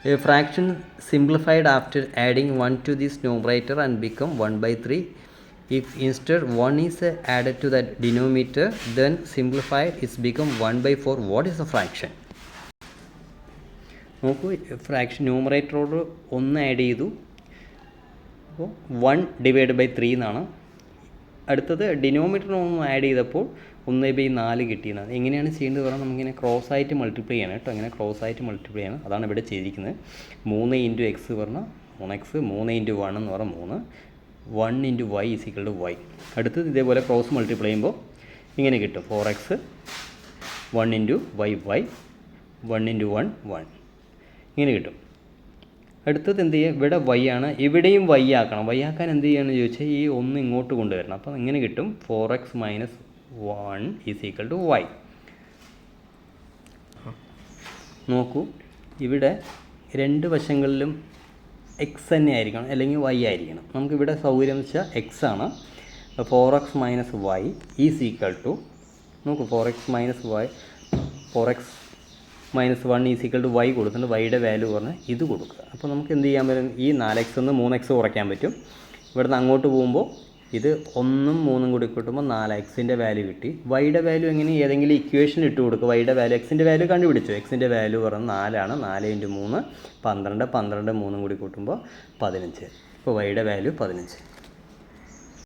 A fraction simplified after adding 1 to this numerator and become 1 by 3. If instead 1 is added to the denominator, then simplified is become 1 by 4. What is the fraction? നോക്കൂ, fraction ന്യൂമറേറ്ററോട് 1 add ചെയ്തു, അപ്പോൾ 1 divide by 3 എന്നാണ്. അടുത്തത് denominator 1 add ചെയ്തപ്പോൾ 1/4 കിട്ടിയെന്നാണ്. എങ്ങനെയാണ് ചെയ്യേണ്ടത് പറഞ്ഞാൽ നമുക്കിങ്ങനെ ക്രോസ് ആയിട്ട് മൾട്ടിപ്ലൈ ചെയ്യണം കേട്ടോ. അങ്ങനെ ക്രോസ് ആയിട്ട് മൾട്ടിപ്ലൈ ചെയ്യണം. അതാണ് ഇവിടെ ചെയ്തിരിക്കുന്നത്. 3 ഇൻറ്റു എക്സ് പറഞ്ഞാൽ 3x, 3 ഇൻറ്റു 1 എന്ന് പറഞ്ഞാൽ 3, 1 into y is equal to y. അടുത്തത് ഇതേപോലെ ക്രോസ് മൾട്ടിപ്ലൈ ചെയ്യുമ്പോൾ ഇങ്ങനെ കിട്ടും, 4x, 1 into Y Y, 1 into 1 1, ഇങ്ങനെ കിട്ടും. അടുത്തത് എന്ത് ചെയ്യുക, ഇവിടെ വൈ ആണ്, ഇവിടെയും വൈ ആക്കണം. വൈ ആക്കാൻ എന്ത് ചെയ്യുകയെന്ന് ചോദിച്ചാൽ ഈ 1 ഇങ്ങോട്ട് കൊണ്ടുവരണം. അപ്പോൾ ഇങ്ങനെ കിട്ടും, 4x minus 1 is equal to y. നോക്കൂ, ഇവിടെ രണ്ട് വശങ്ങളിലും എക്സ് തന്നെ ആയിരിക്കണം, അല്ലെങ്കിൽ വൈ ആയിരിക്കണം. നമുക്കിവിടെ സൗകര്യം എന്ന് വെച്ചാൽ എക്സ് ആണ്. 4x minus y is equal to, നോക്കൂ, 4x minus y, 4x minus 1 is equal to y കൊടുത്തിട്ട് വൈയുടെ വാല്യൂ പറഞ്ഞാൽ ഇത് കൊടുക്കുക. അപ്പോൾ നമുക്ക് എന്ത് ചെയ്യാൻ പറ്റും, ഈ 4x നിന്ന് 3x കുറയ്ക്കാൻ പറ്റും. ഇവിടുന്ന് അങ്ങോട്ട് പോകുമ്പോൾ ഇത് 1ഉം 3ഉം കൂടി കിട്ടുമ്പോൾ 4xൻ്റെ വാല്യൂ കിട്ടി. വൈയുടെ വാല്യൂ എങ്ങനെ, ഏതെങ്കിലും ഇക്വേഷൻ ഇട്ട് കൊടുക്കുക. വൈയുടെ വാല്യൂ, എക്സിൻ്റെ വാല്യൂ കണ്ടുപിടിച്ചു. എക്സിൻ്റെ വാല്യൂ പറഞ്ഞാൽ 4 ആണ്. 4 ഇൻറ്റു 3 12, 12 3ഉം കൂടി കൂട്ടുമ്പോൾ 15. ഇപ്പോൾ വൈയുടെ വാല്യൂ 15.